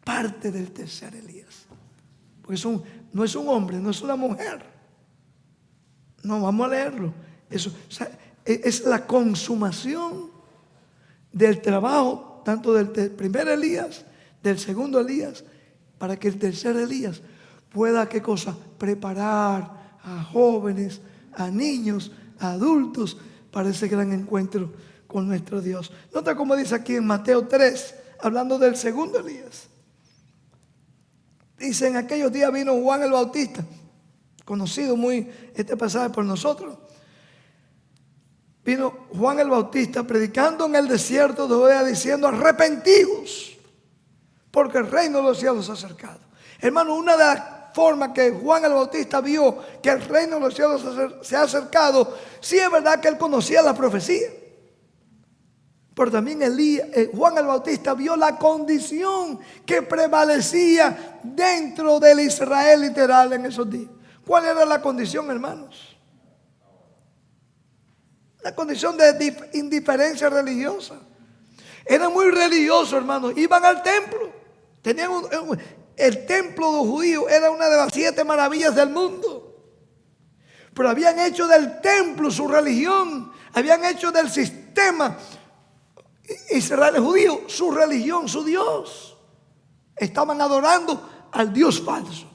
parte del tercer Elías. Porque no es un hombre, no es una mujer. No, vamos a leerlo. Eso, es la consumación del trabajo, tanto del primer Elías, del segundo Elías, para que el tercer Elías pueda, ¿qué cosa? Preparar a jóvenes, a niños, a adultos, para ese gran encuentro con nuestro Dios. Nota cómo dice aquí en Mateo 3, hablando del segundo Elías. Dice, en aquellos días vino Juan el Bautista, conocido muy este pasaje por nosotros. Vino Juan el Bautista predicando en el desierto de Judea, diciendo, arrepentidos, porque el reino de los cielos se ha acercado. Hermano, una de las formas que Juan el Bautista vio que el reino de los cielos se ha acercado, sí es verdad que él conocía la profecía, pero también Juan el Bautista vio la condición que prevalecía dentro del Israel literal en esos días. ¿Cuál era la condición, hermanos? La condición de indiferencia religiosa. Eran muy religiosos, hermanos. Iban al templo. Tenían el templo de los judíos era una de las 7 maravillas del mundo. Pero habían hecho del templo su religión. Habían hecho del sistema Israel judío su religión, su Dios. Estaban adorando al Dios falso.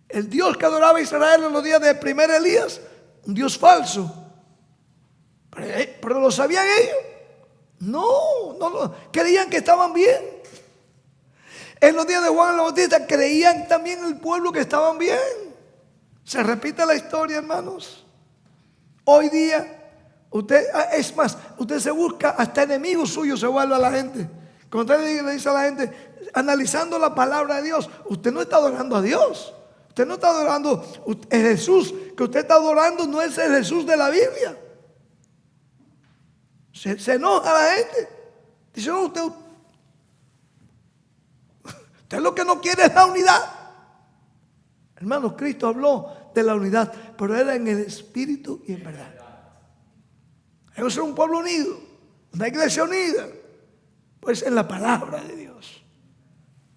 El Dios que adoraba a Israel en los días del primer Elías, un Dios falso. Pero ¿lo sabían ellos? No, creían que estaban bien. En los días de Juan el Bautista creían también el pueblo que estaban bien. Se repite la historia, hermanos. Hoy día, es más, usted se busca hasta enemigos suyos, se vuelve a la gente. Cuando usted le dice a la gente, analizando la palabra de Dios, usted no está adorando a Dios. Usted no está adorando, el Jesús que usted está adorando no es el Jesús de la Biblia. Se enoja la gente. Dice, no, usted lo que no quiere es la unidad. Hermanos, Cristo habló de la unidad, pero era en el espíritu y en verdad. Debe ser un pueblo unido, una iglesia unida, pues en la palabra de Dios,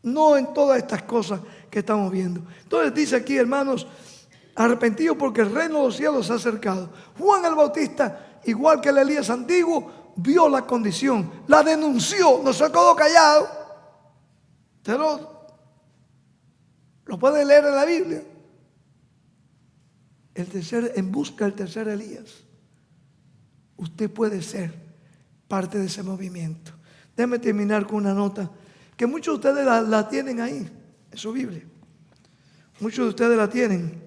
no en todas estas cosas que estamos viendo. Entonces dice aquí, hermanos, arrepentidos porque el reino de los cielos se ha acercado. Juan el Bautista, igual que el Elías antiguo, vio la condición, la denunció, no se quedó callado. Usted lo puede leer en la Biblia. En busca del tercer Elías. Usted puede ser parte de ese movimiento. Déjeme terminar con una nota que muchos de ustedes la tienen ahí en su Biblia. Muchos de ustedes la tienen.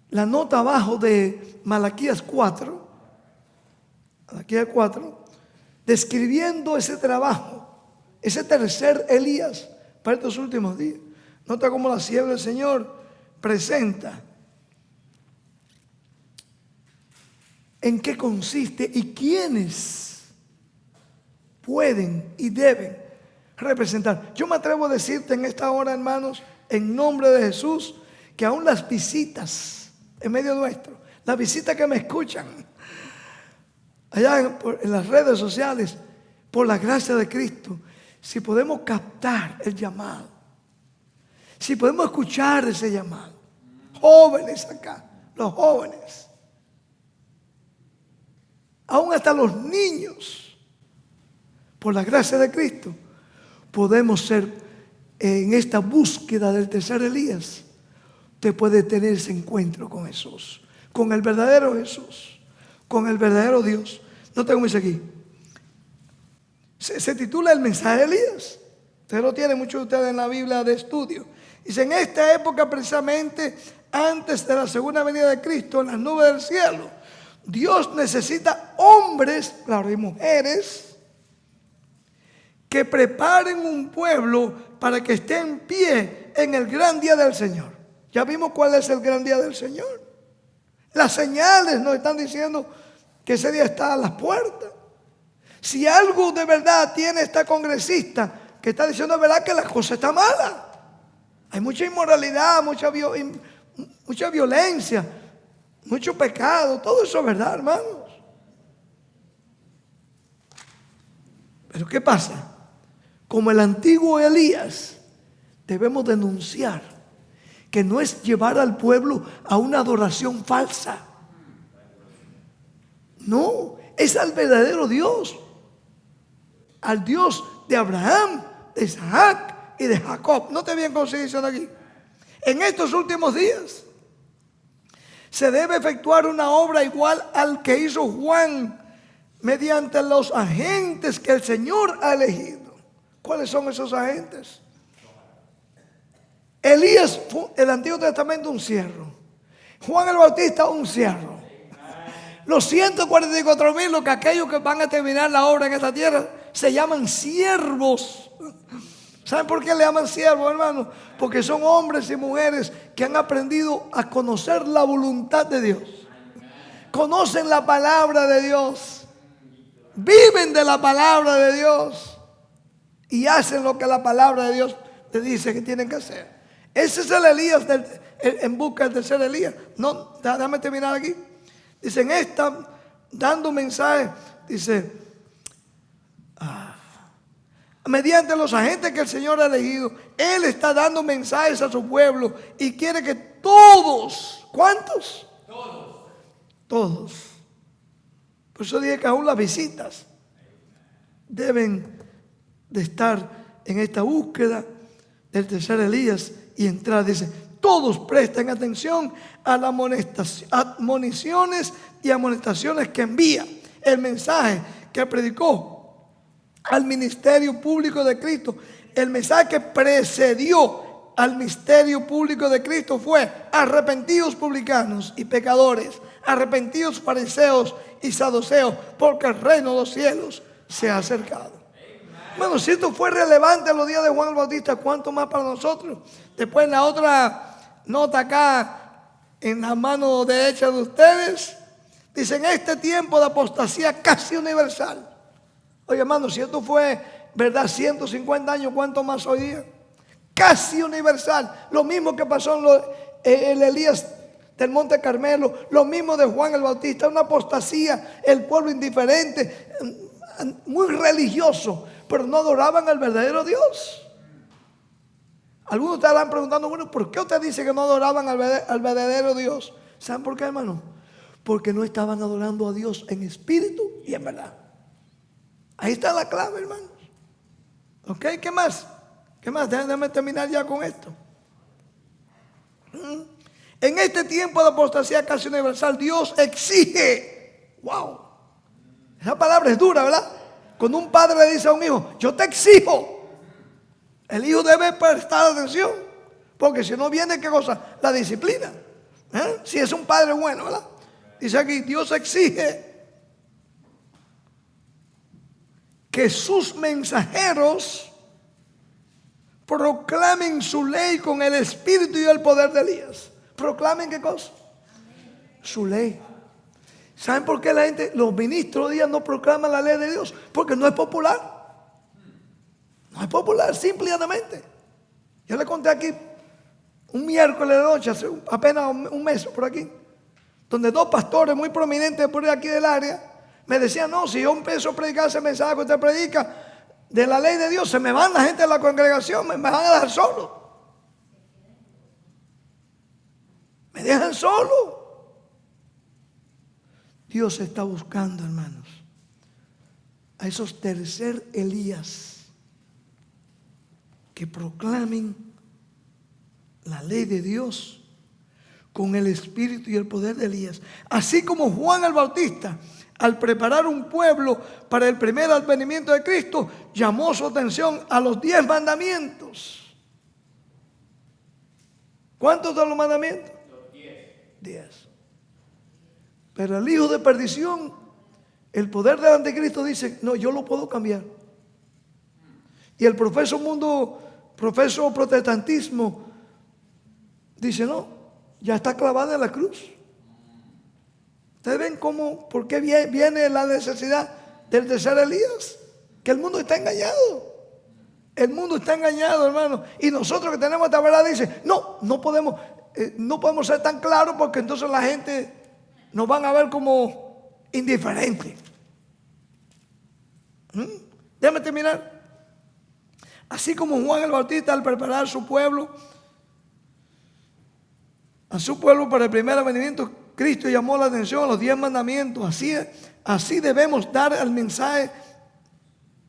La nota abajo de Malaquías 4, describiendo ese trabajo, ese tercer Elías para estos últimos días. Nota cómo la sierva del Señor presenta en qué consiste y quiénes pueden y deben representar. Yo me atrevo a decirte en esta hora, hermanos, en nombre de Jesús, que aún las visitas en medio nuestro, las visitas que me escuchan allá en las redes sociales, por la gracia de Cristo, si podemos captar el llamado, si podemos escuchar ese llamado, jóvenes acá, los jóvenes, aún hasta los niños, por la gracia de Cristo, podemos ser en esta búsqueda del tercer Elías. Usted puede tener ese encuentro con Jesús, con el verdadero Jesús, con el verdadero Dios. No tengo mis aquí. Se titula El mensaje de Elías. Usted lo tiene, muchos de ustedes en la Biblia de estudio. Dice, en esta época precisamente, antes de la segunda venida de Cristo, en las nubes del cielo, Dios necesita hombres, claro, y mujeres, que preparen un pueblo para que esté en pie en el gran día del Señor. Ya vimos cuál es el gran día del Señor. Las señales nos están diciendo que ese día está a las puertas. Si algo de verdad tiene esta congresista que está diciendo de verdad que la cosa está mala, hay mucha inmoralidad, mucha violencia, mucho pecado, todo eso es verdad, hermanos. Pero ¿qué pasa? Como el antiguo Elías, debemos denunciar que no es llevar al pueblo a una adoración falsa. No, es al verdadero Dios, al Dios de Abraham, de Isaac y de Jacob. Note bien cómo se dice aquí. En estos últimos días se debe efectuar una obra igual al que hizo Juan mediante los agentes que el Señor ha elegido. ¿Cuáles son esos agentes? Elías, el Antiguo Testamento, un siervo. Juan el Bautista, un siervo. Los 144,000, los que aquellos que van a terminar la obra en esta tierra, se llaman siervos. ¿Saben por qué le llaman siervos, hermano? Porque son hombres y mujeres que han aprendido a conocer la voluntad de Dios. Conocen la palabra de Dios. Viven de la palabra de Dios. Y hacen lo que la palabra de Dios te dice que tienen que hacer. Ese es el Elías en busca del tercer Elías. No, déjame terminar aquí. Dice, en esta, dando un mensaje, dice, mediante los agentes que el Señor ha elegido, Él está dando mensajes a su pueblo y quiere que todos, ¿cuántos? Todos. Por eso dije que aún las visitas deben de estar en esta búsqueda del tercer Elías y entrar. Dice, todos presten atención a las admoniciones y amonestaciones que envía. El mensaje que predicó al ministerio público de Cristo, el mensaje que precedió al ministerio público de Cristo fue: arrepentidos publicanos y pecadores, arrepentidos fariseos y saduceos, porque el reino de los cielos se ha acercado. Bueno, si esto fue relevante en los días de Juan el Bautista, ¿cuánto más para nosotros? Después, en la otra nota acá, en la mano derecha de ustedes, dice, en este tiempo de apostasía casi universal. Oye, hermano, si esto fue verdad 150 años, ¿cuánto más hoy día? Casi universal. Lo mismo que pasó en el Elías del Monte Carmelo, lo mismo de Juan el Bautista, una apostasía, el pueblo indiferente, muy religioso, pero no adoraban al verdadero Dios. Algunos estarán preguntando, bueno, ¿por qué usted dice que no adoraban al verdadero Dios? ¿Saben por qué, hermano? Porque no estaban adorando a Dios en espíritu y en verdad. Ahí está la clave, hermanos. ¿Ok? ¿Qué más? ¿Qué más? Déjenme terminar ya con esto. En este tiempo de apostasía casi universal, Dios exige. ¡Wow! Esa palabra es dura, ¿verdad? Cuando un padre le dice a un hijo, yo te exijo, el hijo debe prestar atención, porque si no viene, ¿qué cosa? La disciplina. Si es un padre bueno, ¿verdad? Dice aquí, Dios exige que sus mensajeros proclamen su ley con el espíritu y el poder de Elías. ¿Proclamen qué cosa? Su ley. ¿Saben por qué la gente, los ministros hoy día no proclaman la ley de Dios? Porque no es popular. No es popular, simple y llanamente. Yo le conté aquí un miércoles de noche, hace apenas un mes por aquí, donde dos pastores muy prominentes por aquí del área me decían: no, si yo empiezo a predicar ese mensaje que usted predica de la ley de Dios, se me van la gente de la congregación, me van a dejar solo. Me dejan solo. Dios está buscando, hermanos, a esos tercer Elías que proclamen la ley de Dios con el espíritu y el poder de Elías. Así como Juan el Bautista, al preparar un pueblo para el primer advenimiento de Cristo, llamó su atención a los 10 mandamientos. ¿Cuántos son los mandamientos? 10. Pero el hijo de perdición, el poder del anticristo, dice: no, yo lo puedo cambiar. Y el profeso protestantismo dice: no, ya está clavada en la cruz. Ustedes ven por qué viene la necesidad del tercer Elías. Que el mundo está engañado. El mundo está engañado, hermano. Y nosotros que tenemos esta verdad, dice: no podemos ser tan claros, porque entonces la gente nos van a ver como indiferentes. Déjame terminar. Así como Juan el Bautista, al preparar a su pueblo para el primer advenimiento, Cristo llamó la atención a los 10 mandamientos. Así debemos dar el mensaje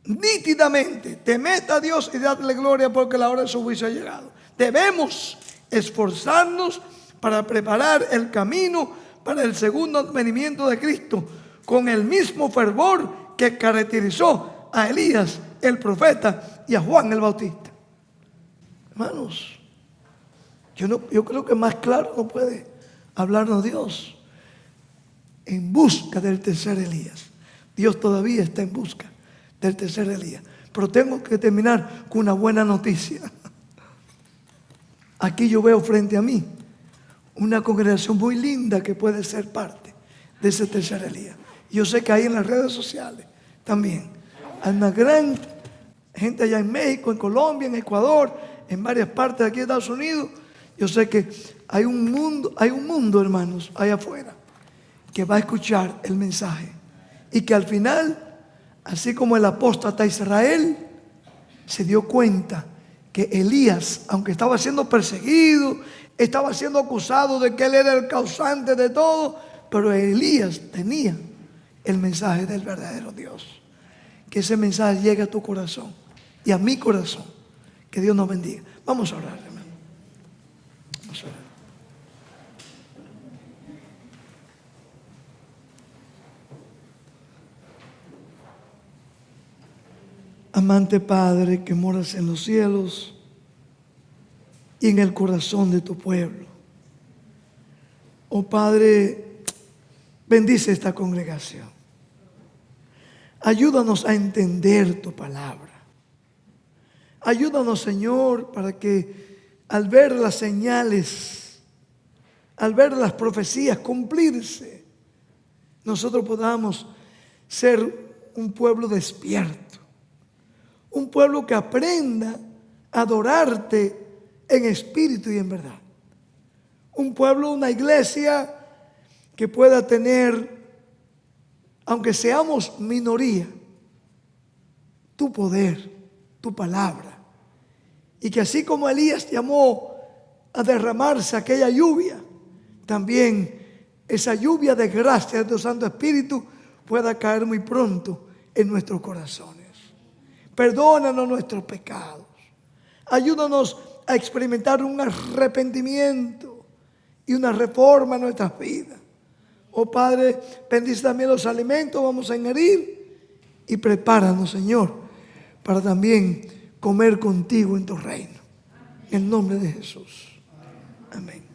nítidamente: temed a Dios y dadle gloria, porque la hora de su juicio ha llegado. Debemos esforzarnos para preparar el camino para el segundo advenimiento de Cristo, con el mismo fervor que caracterizó a Elías el profeta y a Juan el Bautista. Hermanos, yo creo que más claro no puede hablarnos Dios. En busca del tercer Elías. Dios todavía está en busca del tercer Elías. Pero tengo que terminar con una buena noticia. Aquí yo veo frente a mí una congregación muy linda que puede ser parte de ese tercer Elías. Yo sé que ahí en las redes sociales también hay una gran gente allá en México, en Colombia, en Ecuador, en varias partes de aquí de Estados Unidos. Yo sé que hay un mundo, hermanos, allá afuera, que va a escuchar el mensaje. Y que al final, así como el apóstata Israel se dio cuenta que Elías, aunque estaba siendo perseguido, estaba siendo acusado de que él era el causante de todo, pero Elías tenía el mensaje del verdadero Dios. Que ese mensaje llegue a tu corazón y a mi corazón. Que Dios nos bendiga. Vamos a orar, hermano. Vamos a orar. Amante Padre que moras en los cielos y en el corazón de tu pueblo. Oh Padre, bendice esta congregación. Ayúdanos a entender tu palabra. Ayúdanos, Señor, para que al ver las señales, al ver las profecías cumplirse, nosotros podamos ser un pueblo despierto. Un pueblo que aprenda a adorarte en espíritu y en verdad. Un pueblo, una iglesia que pueda tener, aunque seamos minoría, tu poder, tu palabra. Y que así como Elías llamó a derramarse aquella lluvia, también esa lluvia de gracia de tu Santo Espíritu pueda caer muy pronto en nuestros corazones. Perdónanos nuestros pecados. Ayúdanos a experimentar un arrepentimiento y una reforma en nuestras vidas. Oh Padre, bendice también los alimentos, vamos a ingerir, y prepáranos, Señor, para también comer contigo en tu reino. En el nombre de Jesús. Amén.